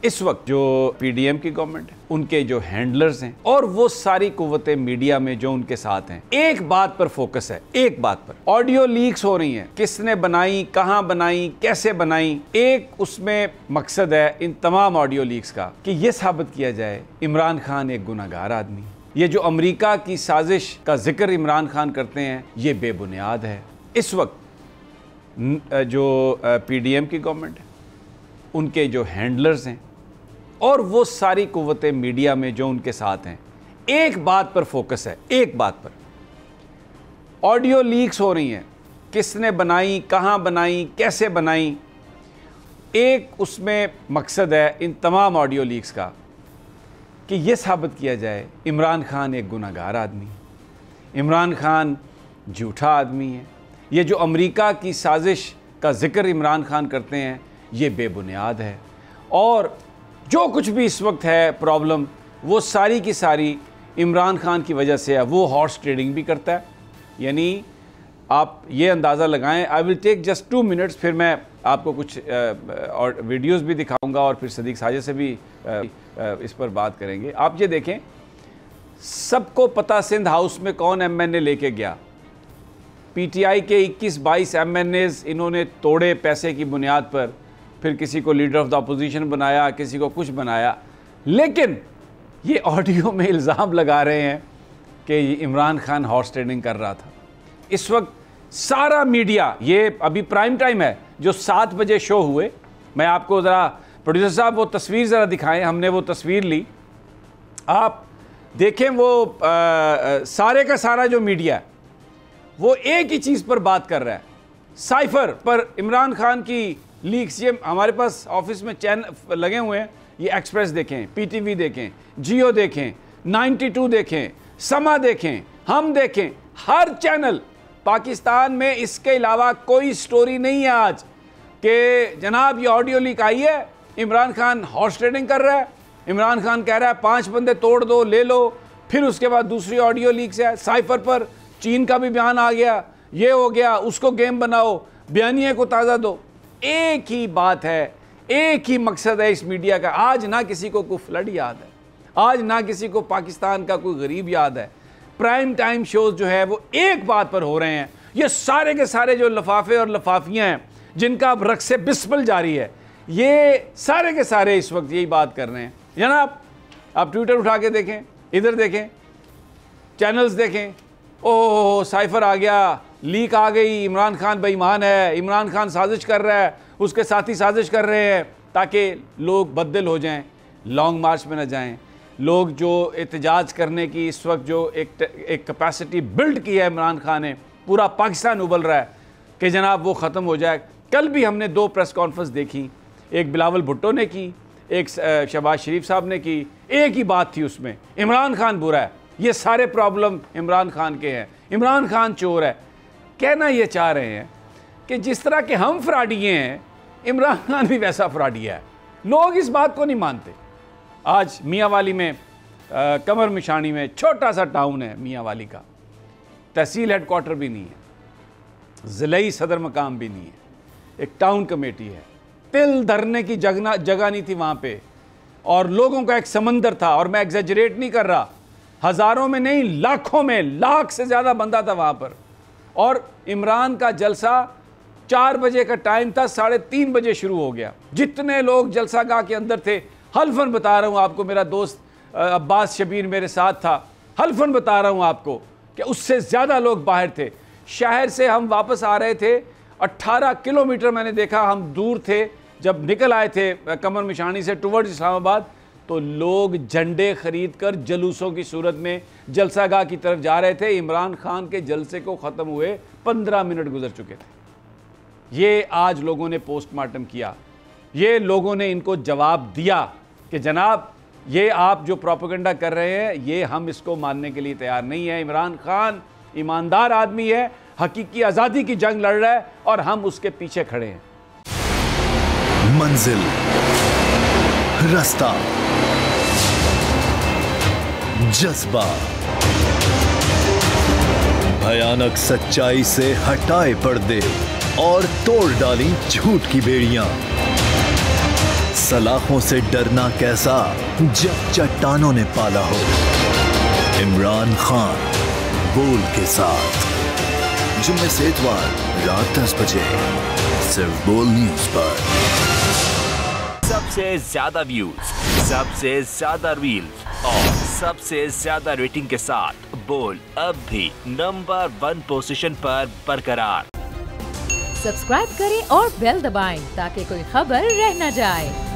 इस वक्त जो पीडीएम की गवर्नमेंट है, उनके जो हैंडलर्स हैं और वो सारी कुव्वतें मीडिया में जो उनके साथ हैं, एक बात पर फोकस है, एक बात पर। ऑडियो लीक्स हो रही हैं, किसने बनाई, कहां बनाई, कैसे बनाई। एक उसमें मकसद है इन तमाम ऑडियो लीक्स का कि ये साबित किया जाए इमरान खान एक गुनाहगार आदमी। ये जो अमेरिका की साजिश का जिक्र इमरान खान करते हैं, ये बेबुनियाद है। इस वक्त जो पीडीएम की गवर्नमेंट है, उनके जो हैंडलर्स हैं और वो सारी कुव्वतें मीडिया में जो उनके साथ हैं, एक बात पर फोकस है, एक बात पर। ऑडियो लीक्स हो रही हैं, किसने बनाई, कहां बनाई, कैसे बनाई। एक उसमें मकसद है इन तमाम ऑडियो लीक्स का कि ये साबित किया जाए इमरान खान एक गुनाहगार आदमी, इमरान खान झूठा आदमी है। ये जो अमेरिका की साजिश का जिक्र इमरान खान करते हैं, ये बेबुनियाद है। और जो कुछ भी इस वक्त है प्रॉब्लम, वो सारी की सारी इमरान खान की वजह से है। वो हॉर्स ट्रेडिंग भी करता है, यानी आप ये अंदाज़ा लगाएं। I will take just 2 minutes, फिर मैं आपको कुछ और वीडियोस भी दिखाऊंगा और फिर सदीक साजिद से भी इस पर बात करेंगे। आप ये देखें, सबको पता सिंध हाउस में कौन एमएनए लेके गया। पीटीआई के 21-22 एमएनएज इन्होंने तोड़े पैसे की बुनियाद पर, फिर किसी को लीडर ऑफ द अपोजिशन बनाया, किसी को कुछ बनाया। लेकिन ये ऑडियो में इल्ज़ाम लगा रहे हैं कि इमरान खान हॉर्स ट्रेडिंग कर रहा था। इस वक्त सारा मीडिया, ये अभी प्राइम टाइम है, जो 7 बजे शो हुए, मैं आपको ज़रा प्रोड्यूसर साहब वो तस्वीर ज़रा दिखाएं। हमने वो तस्वीर ली, आप देखें। वो सारे का सारा जो मीडिया है वो एक ही चीज़ पर बात कर रहा है, साइफर पर इमरान खान की लीक्स। ये हमारे पास ऑफिस में चैनल लगे हुए हैं, ये एक्सप्रेस देखें, पीटीवी देखें, जियो देखें, 92 देखें, समा देखें, हम देखें, हर चैनल पाकिस्तान में। इसके अलावा कोई स्टोरी नहीं है आज कि जनाब ये ऑडियो लीक आई है, इमरान खान हॉर्स ट्रेडिंग कर रहा है, इमरान खान कह रहा है 5 बंदे तोड़ दो, ले लो। फिर उसके बाद दूसरी ऑडियो लीक्स है, साइफर पर चीन का भी बयान आ गया, ये हो गया, उसको गेम बनाओ, बयानिए को ताज़ा दो। एक ही बात है, एक ही मकसद है इस मीडिया का। आज ना किसी को कोई फ्लड याद है, आज ना किसी को पाकिस्तान का कोई गरीब याद है। प्राइम टाइम शोज जो है वो एक बात पर हो रहे हैं। ये सारे के सारे जो लफाफे और लफाफियाँ हैं जिनका अब रक्स बिस्मिल जारी है, ये सारे के सारे इस वक्त यही बात कर रहे हैं। जनाब आप ट्विटर उठा के देखें, इधर देखें, चैनल्स देखें, ओह साइफर आ गया, लीक आ गई, इमरान खान बेईमान है, इमरान खान साजिश कर रहा है, उसके साथी साजिश कर रहे हैं ताकि लोग बददिल हो जाएं, लॉन्ग मार्च में न जाएं। लोग जो एहतजाज करने की इस वक्त जो एक कैपेसिटी बिल्ड की है इमरान खान ने, पूरा पाकिस्तान उबल रहा है कि जनाब वो ख़त्म हो जाए। कल भी हमने 2 प्रेस कॉन्फ्रेंस देखी, एक बिलावल भुट्टो ने की, एक शहबाज शरीफ साहब ने की। एक ही बात थी उसमें, इमरान खान बुरा है, ये सारे प्रॉब्लम इमरान खान के हैं, इमरान खान चोर है। कहना ये चाह रहे हैं कि जिस तरह के हम फ्राडिये हैं, इमरान खान भी वैसा फ्राडिया है। लोग इस बात को नहीं मानते। आज मियांवाली में कमर मिशानी में छोटा सा टाउन है मियांवाली का, तहसील हेडक्वार्टर भी नहीं है, ज़िलाई सदर मकाम भी नहीं है, एक टाउन कमेटी है। तिल धरने की जगह नहीं थी वहाँ पे, और लोगों का एक समंदर था। और मैं एग्जेजरेट नहीं कर रहा, हज़ारों में नहीं, लाखों में, लाख से ज़्यादा बंदा था वहाँ पर। और इमरान का जलसा 4 बजे का टाइम था, 3:30 बजे शुरू हो गया। जितने लोग जलसा गाह के अंदर थे, हल्फन बता रहा हूँ आपको, मेरा दोस्त अब्बास शबीर मेरे साथ था, हल्फन बता रहा हूँ आपको कि उससे ज़्यादा लोग बाहर थे। शहर से हम वापस आ रहे थे, 18 किलोमीटर मैंने देखा हम दूर थे। जब निकल आए थे कमर मिशानी से टुवर्ड्स इस्लामाबाद, तो लोग झंडे खरीद कर जलूसों की सूरत में जलसागाह की तरफ जा रहे थे। इमरान खान के जलसे को ख़त्म हुए 15 मिनट गुजर चुके थे। ये आज लोगों ने पोस्टमार्टम किया, ये लोगों ने इनको जवाब दिया कि जनाब ये आप जो प्रोपेगेंडा कर रहे हैं, ये हम इसको मानने के लिए तैयार नहीं है। इमरान खान ईमानदार आदमी है, हकीकी आज़ादी की जंग लड़ रहा है और हम उसके पीछे खड़े हैं। मंजिल, रास्ता, जज्बा, भयानक सच्चाई से हटाए पर्दे और तोड़ डाली झूठ की बेड़ियां। सलाखों से डरना कैसा जब चट्टानों ने पाला हो। इमरान खान बोल के साथ जुम्मे से इतवार रात 10 बजे सिर्फ बोल न्यूज पर। सबसे ज्यादा व्यूज, सबसे ज्यादा रील्स और सबसे ज्यादा रेटिंग के साथ बोल अब भी नंबर 1 पोजीशन पर बरकरार। सब्सक्राइब करें और बेल दबाएं ताकि कोई खबर रह न जाए।